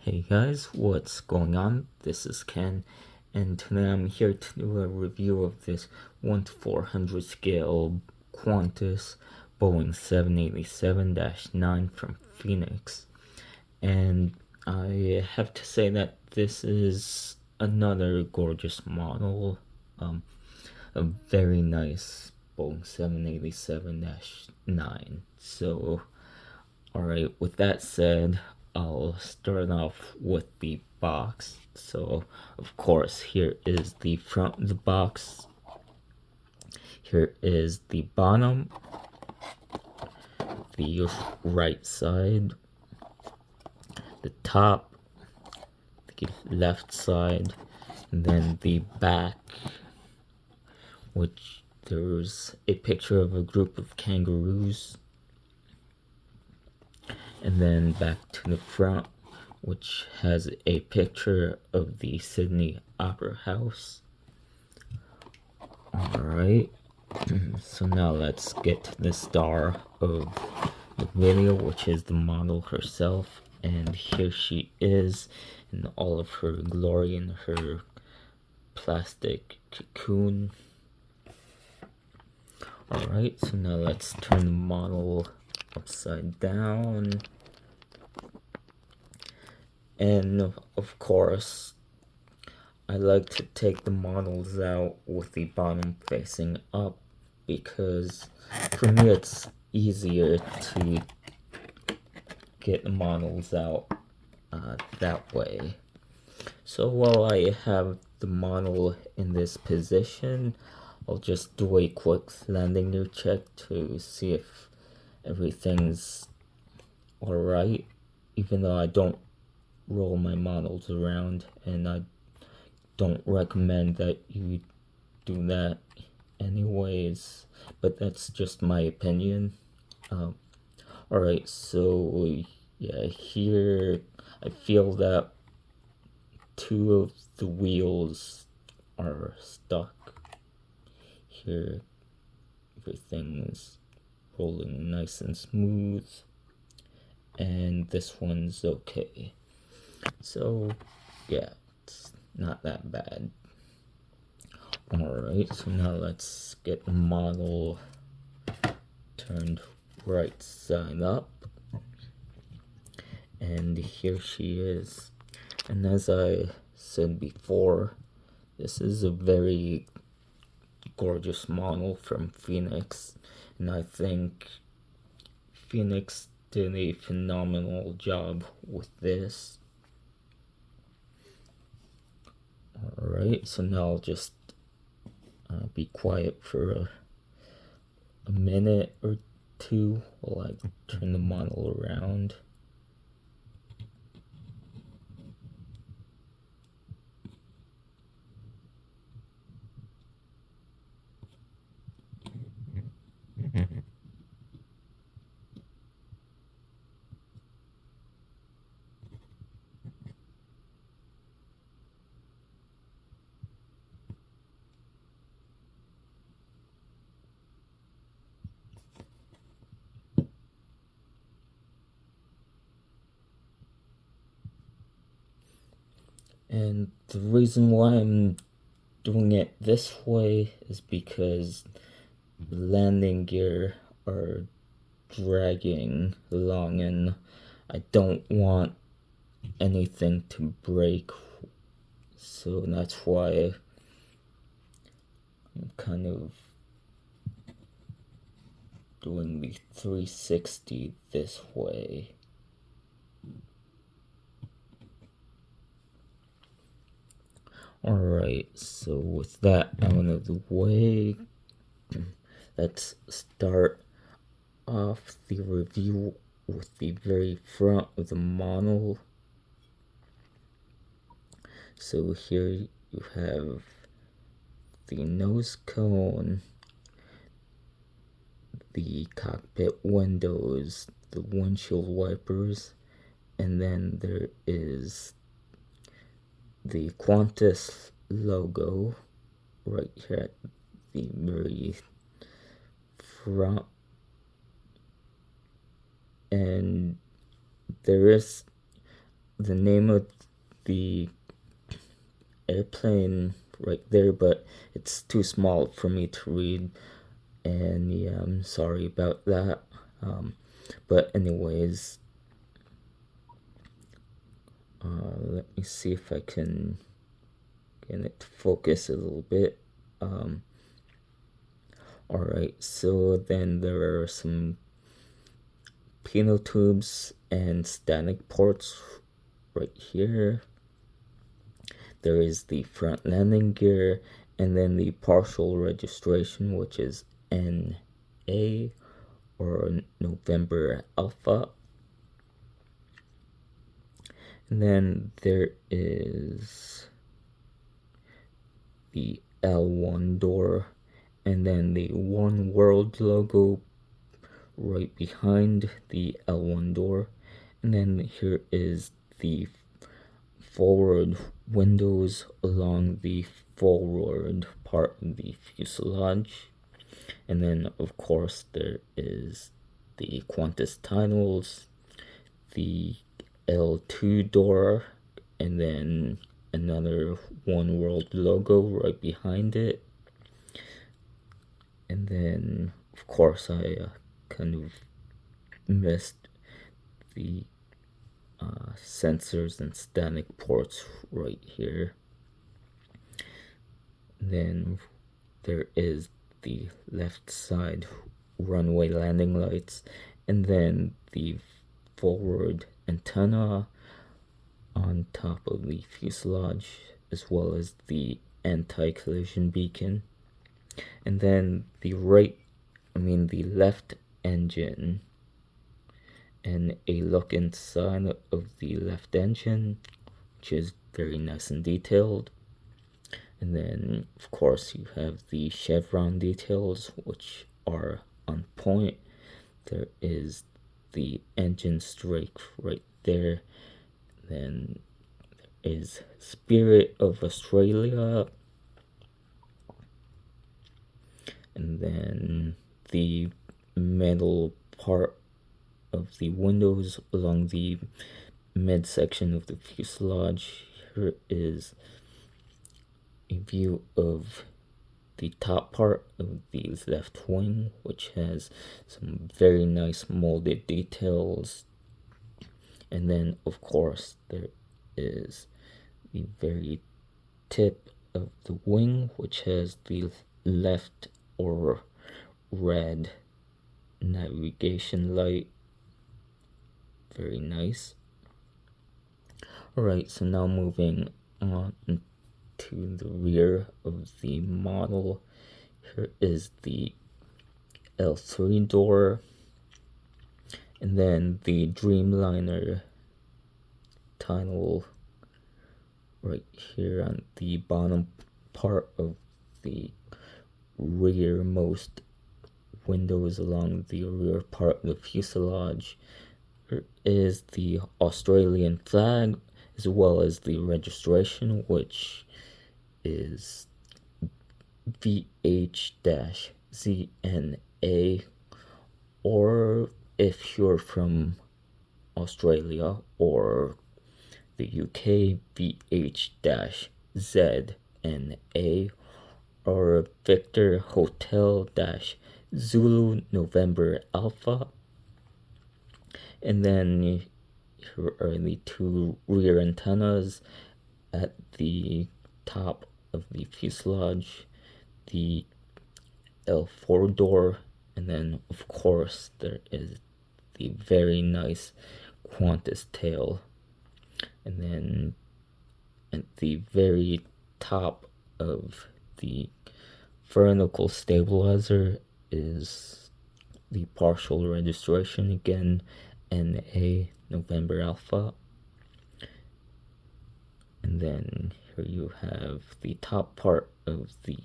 Hey guys, what's going on? This is Ken, and today I'm here to do a review of this 1:400 scale Qantas Boeing 787-9 from Phoenix. And I have to say that this is another gorgeous model, a very nice Boeing 787-9. So, alright, with that said, I'll start off with the box. So, of course, here is the front of the box. Here is the bottom, the right side, the top, the left side, and then the back, which there's a picture of a group of kangaroos. And then back to the front, which has a picture of the Sydney Opera House. Alright, so now let's get to the star of the video, which is the model herself. And here she is in all of her glory in her plastic cocoon. Alright, so now let's turn the model upside down. And of course, I like to take the models out with the bottom facing up because for me it's easier to get the models out that way. So while I have the model in this position, I'll just do a quick landing gear check to see if everything's alright, even though I don't roll my models around, and I don't recommend that you do that anyways, but that's just my opinion. Alright, so yeah, here I feel that two of the wheels are stuck. Here everything's rolling nice and smooth, and this one's okay. So yeah, it's not that bad. Alright, so now let's get the model turned right side up. And here she is. And as I said before, this is a very gorgeous model from Phoenix, and I think Phoenix did a phenomenal job with this. Alright, so now I'll just be quiet for a minute or two while I turn the model around. And the reason why I'm doing it this way is because the landing gear are dragging along, and I don't want anything to break, so that's why I'm kind of doing the 360 this way. Alright, so with that out of the way, let's start off the review with the very front of the model. So here you have the nose cone, the cockpit windows, the windshield wipers, and then there is the Qantas logo right here at the very front, and there is the name of the airplane right there, but it's too small for me to read, and yeah, I'm sorry about that. But anyways, let me see if I can get it to focus a little bit. Alright, so then there are some piano tubes and static ports right here. There is the front landing gear, and then the partial registration, which is NA, or November Alpha. And then there is the L1 door, and then the One World logo right behind the L1 door. And then here is the forward windows along the forward part of the fuselage. And then of course there is the Qantas titles, the L2 door, and then another One World logo right behind it. And then of course I kind of missed the sensors and static ports right here. Then there is the left side runway landing lights, and then the forward antenna on top of the fuselage, as well as the anti-collision beacon. And then the left engine, and a look inside of the left engine, which is very nice and detailed. And then of course you have the chevron details, which are on point. There is the engine strake right there. Then there is Spirit of Australia, and then the metal part of the windows along the midsection of the fuselage. Here is a view of the top part of the left wing, which has some very nice molded details. And then of course there is the very tip of the wing, which has the left or red navigation light. Very nice. Alright, so now moving on to the rear of the model. Here is the L3 door, and then the Dreamliner title right here on the bottom part of the rearmost windows along the rear part of the fuselage. Here is the Australian flag, as well as the registration, which is VH-ZNA, or if you're from Australia or the UK, VH-ZNA, or Victor Hotel Zulu November Alpha. And then here are the two rear antennas at the top of the fuselage, the L4 door, and then of course there is the very nice Qantas tail. And then at the very top of the vertical stabilizer is the partial registration, again NA November Alpha. And then here you have the top part of the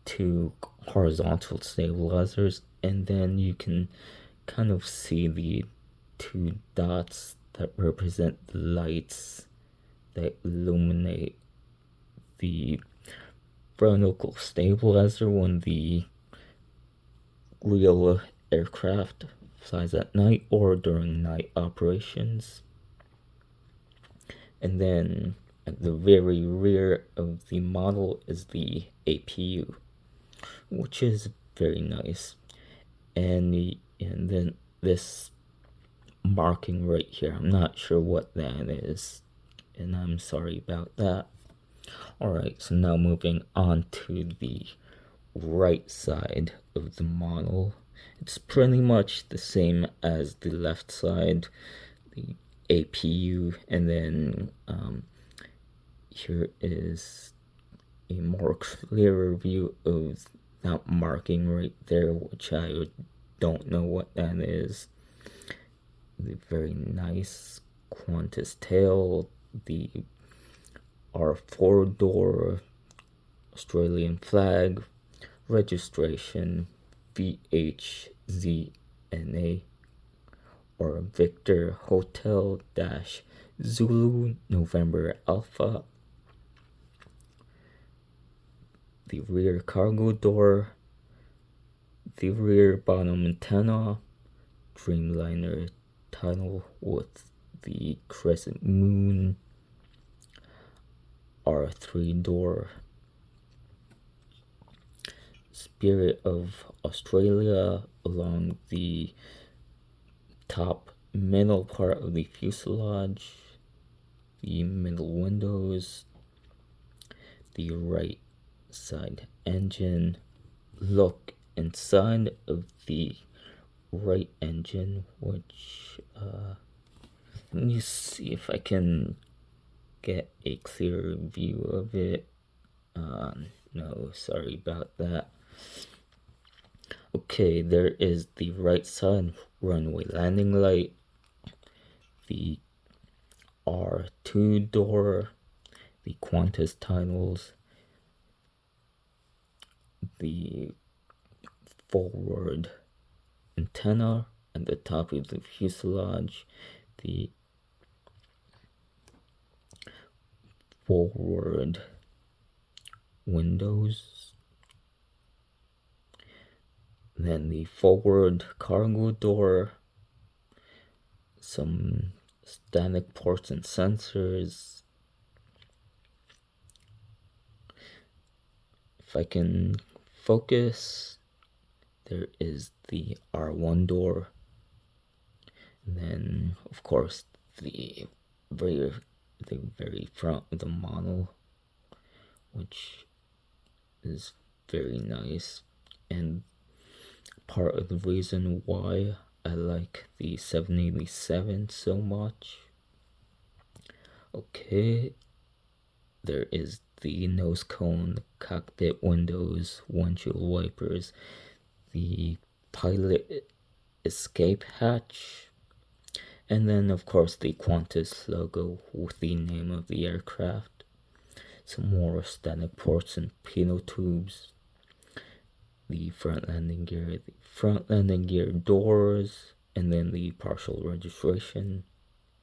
two horizontal stabilizers, and then you can kind of see the two dots that represent the lights that illuminate the vertical stabilizer when the real aircraft flies at night or during night operations. And then at the very rear of the model is the APU, which is very nice. And then this marking right here, I'm not sure what that is, and I'm sorry about that. Alright, so now moving on to the right side of the model. It's pretty much the same as the left side, the APU, and then here is a more clearer view of that marking right there, which I don't know what that is. The very nice Qantas tail, the R4 Australian flag, registration VHZNA or Victor Hotel Dash Zulu November Alpha. The rear cargo door, the rear bottom antenna, Dreamliner tunnel with the crescent moon, R3 door, Spirit of Australia along the top middle part of the fuselage, the middle windows, the right side engine. Look inside of the right engine, which let me see if I can get a clearer view of it. No, sorry about that. Okay, there is the right side runway landing light, the R2 door, the Qantas titles, the forward antenna at the top of the fuselage, the forward windows, then the forward cargo door, some static ports and sensors. If I can focus, there is the R1 door, and then of course the very front of the model, which is very nice, and part of the reason why I like the 787 so much. Okay, there is the nose cone, the cockpit windows, windshield wipers, the pilot escape hatch, and then of course the Qantas logo with the name of the aircraft, some more static ports and pitot tubes, the front landing gear doors, and then the partial registration,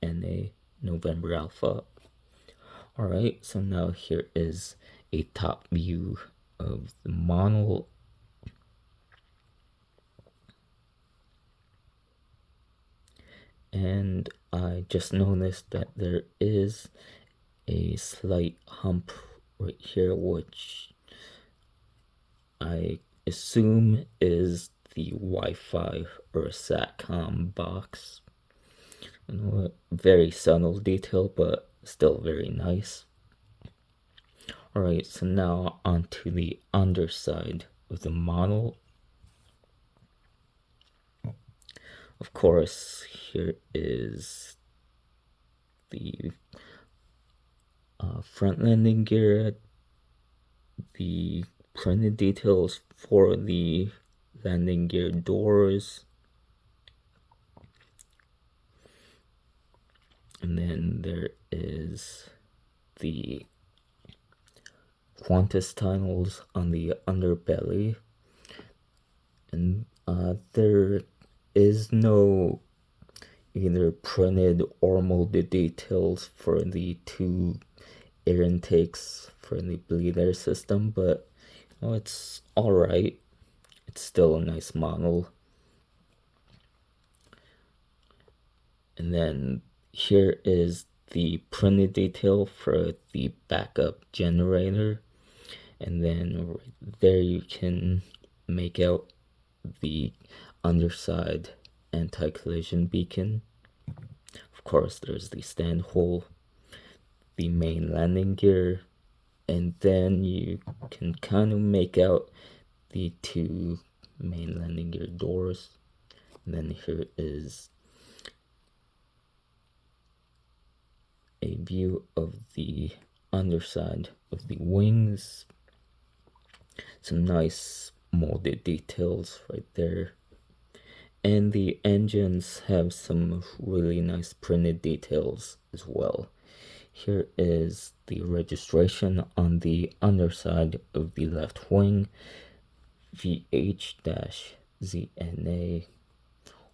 NA November Alpha. Alright, so now here is a top view of the model. And I just noticed that there is a slight hump right here, which I assume is the Wi-Fi or SATCOM box. You know, very subtle detail, but still very nice. Alright, so now onto the underside of the model. Of course, here is the front landing gear, the printed details for the landing gear doors, and then there is the Qantas titles on the underbelly, and there is no either printed or molded details for the two air intakes for the bleed air system, but you know, it's alright. It's still a nice model. And then here is the printed detail for the backup generator, and then right there you can make out the underside anti-collision beacon. Of course, there's the stand hole, the main landing gear, and then you can kind of make out the two main landing gear doors. And then here is a view of the underside of the wings. Some nice molded details right there. And the engines have some really nice printed details as well. Here is the registration on the underside of the left wing, VH-ZNA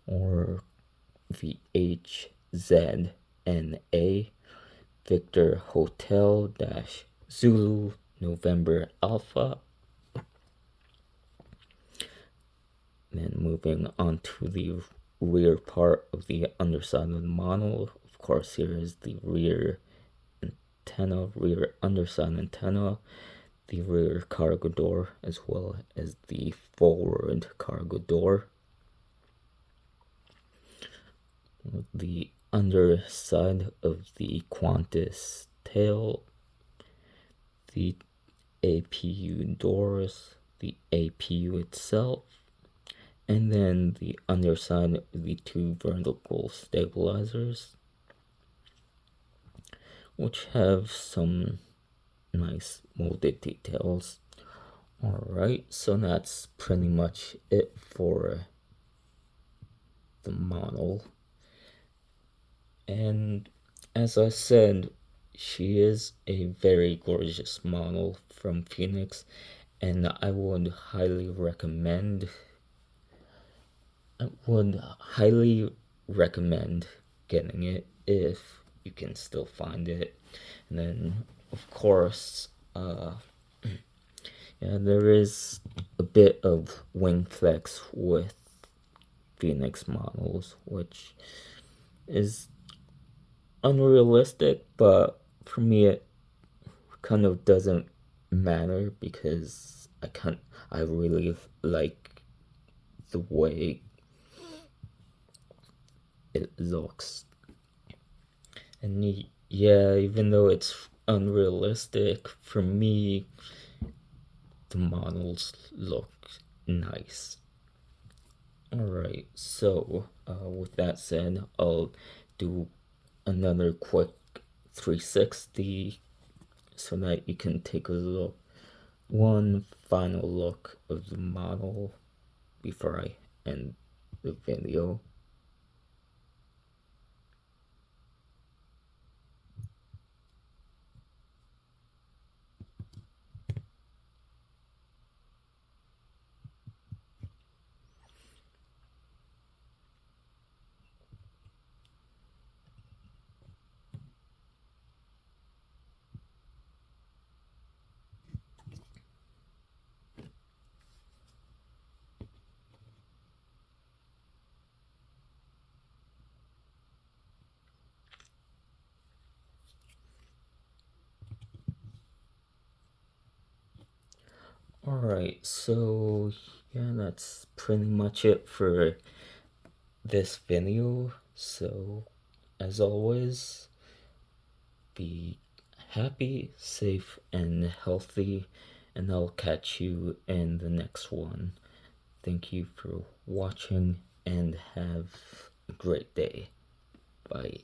or VHZNA, Victor Hotel-Zulu November Alpha. Then moving on to the rear part of the underside of the model. Of course, here is the rear antenna, rear underside antenna, the rear cargo door, as well as the forward cargo door. The underside of the Qantas tail, the APU doors, the APU itself, and then the underside of the two vertical stabilizers, which have some nice molded details. Alright, so that's pretty much it for the model. And as I said, she is a very gorgeous model from Phoenix, and I would highly recommend getting it if you can still find it. And then of course yeah, there is a bit of wing flex with Phoenix models, which is unrealistic, but for me it kind of doesn't matter because I really like the way it looks. And yeah, even though it's unrealistic, for me the models look nice. Alright, so with that said, I'll do another quick 360 so that you can take a look, one final look of the model before I end the video. Alright, so yeah, that's pretty much it for this video. So as always, be happy, safe, and healthy, and I'll catch you in the next one. Thank you for watching and have a great day. Bye.